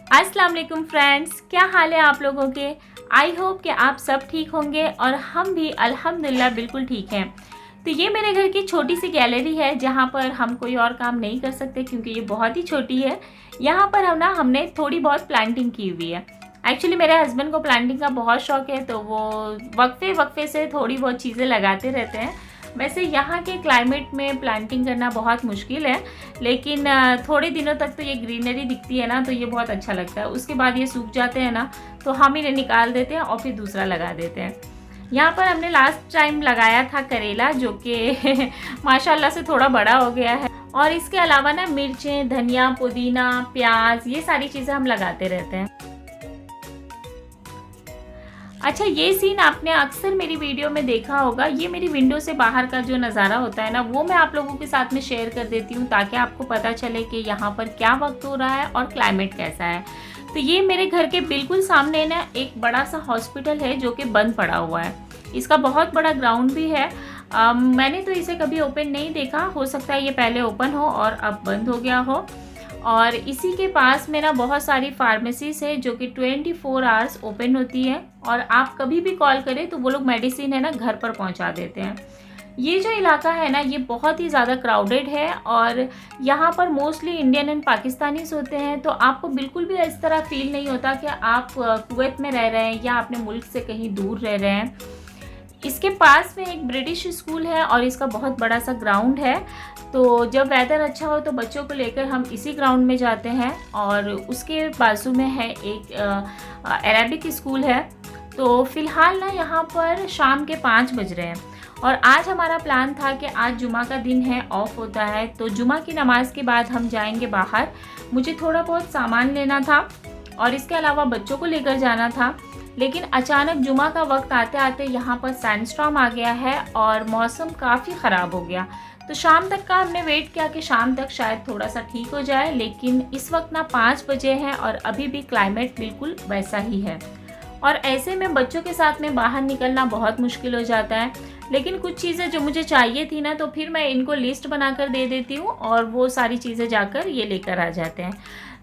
अस्सलाम वालेकुम फ्रेंड्स, क्या हाल है आप लोगों के। आई होप कि आप सब ठीक होंगे और हम भी अल्हम्दुलिल्लाह बिल्कुल ठीक हैं। तो ये मेरे घर की छोटी सी गैलरी है जहाँ पर हम कोई और काम नहीं कर सकते क्योंकि ये बहुत ही छोटी है। यहाँ पर हमने थोड़ी बहुत प्लांटिंग की हुई है। एक्चुअली मेरे हस्बैंड को प्लांटिंग का बहुत शौक है, तो वो वक्फे वक्फे से थोड़ी बहुत चीज़ें लगाते रहते हैं। वैसे यहाँ के क्लाइमेट में प्लांटिंग करना बहुत मुश्किल है, लेकिन थोड़े दिनों तक तो ये ग्रीनरी दिखती है ना, तो ये बहुत अच्छा लगता है। उसके बाद ये सूख जाते हैं ना, तो हम इन्हें निकाल देते हैं और फिर दूसरा लगा देते हैं। यहाँ पर हमने लास्ट टाइम लगाया था करेला, जो कि माशाल्लाह से थोड़ा बड़ा हो गया है। और इसके अलावा ना मिर्चें, धनिया, पुदीना, प्याज, ये सारी चीज़ें हम लगाते रहते हैं। अच्छा, ये सीन आपने अक्सर मेरी वीडियो में देखा होगा। ये मेरी विंडो से बाहर का जो नज़ारा होता है ना, वो मैं आप लोगों के साथ में शेयर कर देती हूँ ताकि आपको पता चले कि यहाँ पर क्या वक्त हो रहा है और क्लाइमेट कैसा है। तो ये मेरे घर के बिल्कुल सामने ना एक बड़ा सा हॉस्पिटल है जो कि बंद पड़ा हुआ है। इसका बहुत बड़ा ग्राउंड भी है। मैंने तो इसे कभी ओपन नहीं देखा, हो सकता है ये पहले ओपन हो और अब बंद हो गया हो। और इसी के पास में ना बहुत सारी फार्मेसीज है जो कि 24 आवर्स ओपन होती है, और आप कभी भी कॉल करें तो वो लोग मेडिसिन है ना घर पर पहुंचा देते हैं। ये जो इलाका है ना, ये बहुत ही ज़्यादा क्राउडेड है और यहाँ पर मोस्टली इंडियन एंड पाकिस्तानीज होते हैं। तो आपको बिल्कुल भी इस तरह फील नहीं होता कि आप कुवैत में रह रहे हैं या अपने मुल्क से कहीं दूर रह रहे हैं। इसके पास में एक ब्रिटिश स्कूल है और इसका बहुत बड़ा सा ग्राउंड है। तो जब वेदर अच्छा हो तो बच्चों को लेकर हम इसी ग्राउंड में जाते हैं। और उसके बाजू में है एक अरेबिक स्कूल है। तो फ़िलहाल ना यहाँ पर शाम के 5 बज रहे हैं और आज हमारा प्लान था कि आज जुमा का दिन है, ऑफ होता है, तो जुमा की नमाज़ के बाद हम जाएंगे बाहर। मुझे थोड़ा बहुत सामान लेना था और इसके अलावा बच्चों को लेकर जाना था। लेकिन अचानक जुमा का वक्त आते आते यहाँ पर सैंडस्टॉर्म आ गया है और मौसम काफ़ी ख़राब हो गया। तो शाम तक का हमने वेट किया कि शाम तक शायद थोड़ा सा ठीक हो जाए, लेकिन इस वक्त ना 5 बजे हैं और अभी भी क्लाइमेट बिल्कुल वैसा ही है। और ऐसे में बच्चों के साथ में बाहर निकलना बहुत मुश्किल हो जाता है। लेकिन कुछ चीज़ें जो मुझे चाहिए थी ना, तो फिर मैं इनको लिस्ट बनाकर दे देती हूँ और वो सारी चीज़ें जाकर ये लेकर आ जाते हैं।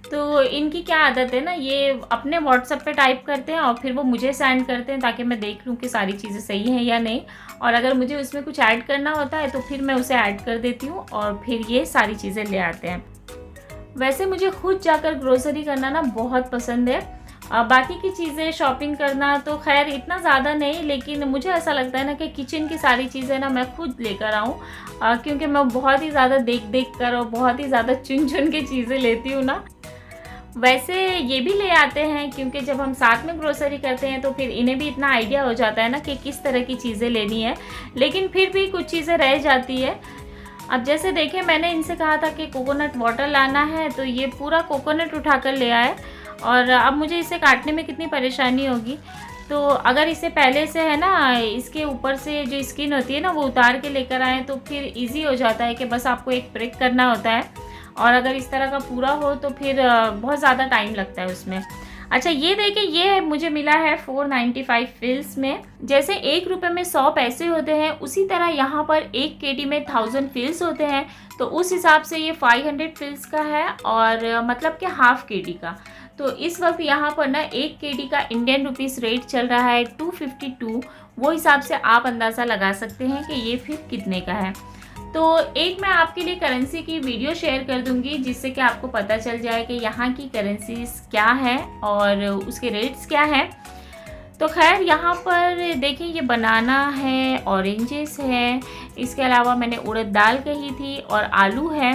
तो इनकी क्या आदत है ना, ये अपने व्हाट्सएप पे टाइप करते हैं और फिर वो मुझे सेंड करते हैं ताकि मैं देख लूँ कि सारी चीज़ें सही हैं या नहीं। और अगर मुझे उसमें कुछ ऐड करना होता है तो फिर मैं उसे ऐड कर देती हूँ और फिर ये सारी चीज़ें ले आते हैं। वैसे मुझे खुद जाकर ग्रोसरी करना ना बहुत पसंद है। बाकी की चीज़ें शॉपिंग करना तो खैर इतना ज़्यादा नहीं, लेकिन मुझे ऐसा लगता है ना कि किचन की सारी चीज़ें ना मैं खुद लेकर आऊँ, क्योंकि मैं बहुत ही ज़्यादा देख देख कर और बहुत ही ज़्यादा चुन चुन के चीज़ें लेती हूँ ना। वैसे ये भी ले आते हैं क्योंकि जब हम साथ में ग्रोसरी करते हैं तो फिर इन्हें भी इतना आइडिया हो जाता है ना कि किस तरह की चीज़ें लेनी है, लेकिन फिर भी कुछ चीज़ें रह जाती है। अब जैसे देखें, मैंने इनसे कहा था कि कोकोनट वाटर लाना है, तो ये पूरा कोकोनट उठा कर ले आए और अब मुझे इसे काटने में कितनी परेशानी होगी। तो अगर इसे पहले से है ना, इसके ऊपर से जो स्किन होती है ना, वो उतार के लेकर आए तो फिर ईजी हो जाता है कि बस आपको एक प्रिक करना होता है। और अगर इस तरह का पूरा हो तो फिर बहुत ज़्यादा टाइम लगता है उसमें। अच्छा, ये देखिए, ये मुझे मिला है 495 फिल्स में। जैसे 1 रुपये में 100 पैसे होते हैं, उसी तरह यहाँ पर 1 केडी में 1000 फिल्स होते हैं। तो उस हिसाब से ये 500 फिल्स का है और मतलब कि हाफ केडी का। तो इस वक्त यहाँ पर ना 1 केडी का इंडियन रुपीस रेट चल रहा है 252। वो हिसाब से आप अंदाज़ा लगा सकते हैं कि ये फिर कितने का है। तो एक मैं आपके लिए करेंसी की वीडियो शेयर कर दूंगी जिससे कि आपको पता चल जाए कि यहाँ की करेंसीज क्या है और उसके रेट्स क्या हैं। तो खैर, यहाँ पर देखिए, ये बनाना है, ऑरेंजेस है, इसके अलावा मैंने उड़द दाल कही थी और आलू है।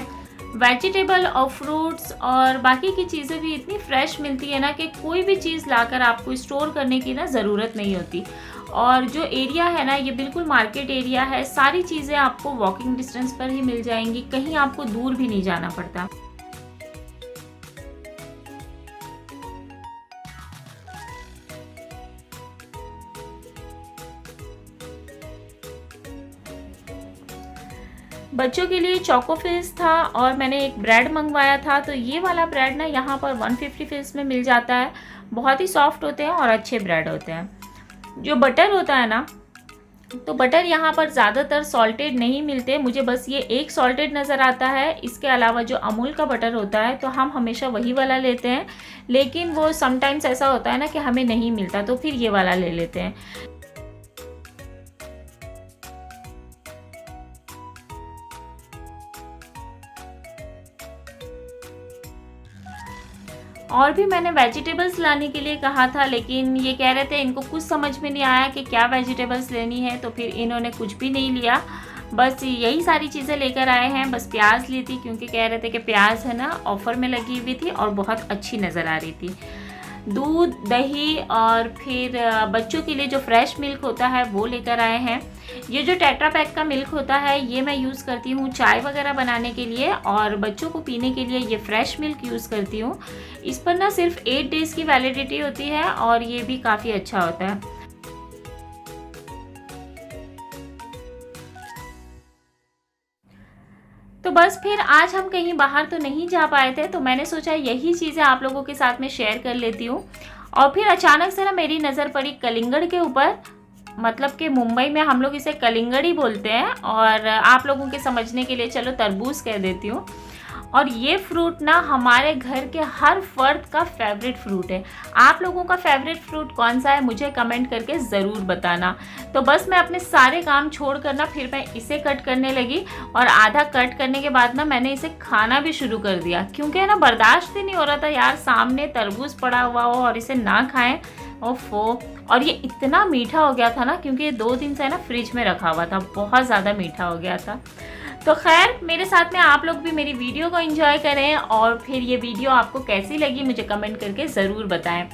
वेजिटेबल और फ्रूट्स और बाकी की चीज़ें भी इतनी फ्रेश मिलती है ना कि कोई भी चीज़ लाकर आपको स्टोर करने की ना ज़रूरत नहीं होती। और जो एरिया है ना, ये बिल्कुल मार्केट एरिया है। सारी चीज़ें आपको वॉकिंग डिस्टेंस पर ही मिल जाएंगी, कहीं आपको दूर भी नहीं जाना पड़ता। बच्चों के लिए चोको फिल्स था और मैंने एक ब्रेड मंगवाया था। तो ये वाला ब्रेड ना यहाँ पर 150 फिल्स में मिल जाता है। बहुत ही सॉफ्ट होते हैं और अच्छे ब्रेड होते हैं। जो बटर होता है ना, तो बटर यहाँ पर ज़्यादातर सॉल्टेड नहीं मिलते, मुझे बस ये एक सॉल्टेड नज़र आता है। इसके अलावा जो अमूल का बटर होता है तो हम हमेशा वही वाला लेते हैं, लेकिन वो समटाइम्स ऐसा होता है ना कि हमें नहीं मिलता, तो फिर ये वाला ले लेते हैं। और भी मैंने वेजिटेबल्स लाने के लिए कहा था, लेकिन ये कह रहे थे इनको कुछ समझ में नहीं आया कि क्या वेजिटेबल्स लेनी है, तो फिर इन्होंने कुछ भी नहीं लिया, बस यही सारी चीज़ें लेकर आए हैं। बस प्याज ली थी क्योंकि कह रहे थे कि प्याज है ना ऑफ़र में लगी हुई थी और बहुत अच्छी नज़र आ रही थी। दूध, दही और फिर बच्चों के लिए जो फ्रेश मिल्क होता है वो लेकर आए हैं। ये जो टेट्रा पैक का मिल्क होता है ये मैं यूज़ करती हूँ चाय वगैरह बनाने के लिए, और बच्चों को पीने के लिए ये फ्रेश मिल्क यूज़ करती हूँ। इस पर ना सिर्फ 8 डेज़ की वैलिडिटी होती है और ये भी काफ़ी अच्छा होता है। तो बस फिर आज हम कहीं बाहर तो नहीं जा पाए थे, तो मैंने सोचा यही चीज़ें आप लोगों के साथ में शेयर कर लेती हूँ। और फिर अचानक से ना मेरी नज़र पड़ी कलिंगड़ के ऊपर, मतलब कि मुंबई में हम लोग इसे कलिंगड़ ही बोलते हैं, और आप लोगों के समझने के लिए चलो तरबूज कह देती हूँ। और ये फ्रूट ना हमारे घर के हर फर्द का फेवरेट फ्रूट है। आप लोगों का फेवरेट फ्रूट कौन सा है मुझे कमेंट करके ज़रूर बताना। तो बस मैं अपने सारे काम छोड़कर ना फिर मैं इसे कट करने लगी, और आधा कट करने के बाद ना मैंने इसे खाना भी शुरू कर दिया, क्योंकि ना बर्दाश्त ही नहीं हो रहा था यार, सामने तरबूज पड़ा हुआ हो और इसे ना खाएं। ओफो, और ये इतना मीठा हो गया था ना, क्योंकि ये 2 दिन से ना फ्रिज में रखा हुआ था, बहुत ज़्यादा मीठा हो गया था। तो खैर मेरे साथ में आप लोग भी मेरी वीडियो को एंजॉय करें, और फिर ये वीडियो आपको कैसी लगी मुझे कमेंट करके ज़रूर बताएं।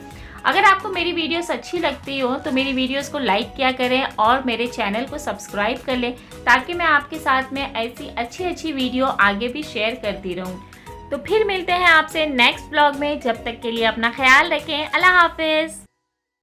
अगर आपको मेरी वीडियोस अच्छी लगती हो तो मेरी वीडियोस को लाइक किया करें और मेरे चैनल को सब्सक्राइब कर लें, ताकि मैं आपके साथ में ऐसी अच्छी वीडियो आगे भी शेयर करती रहूं। तो फिर मिलते हैं आपसे नेक्स्ट ब्लॉग में, जब तक के लिए अपना ख्याल रखें। अल्लाह हाफिज़।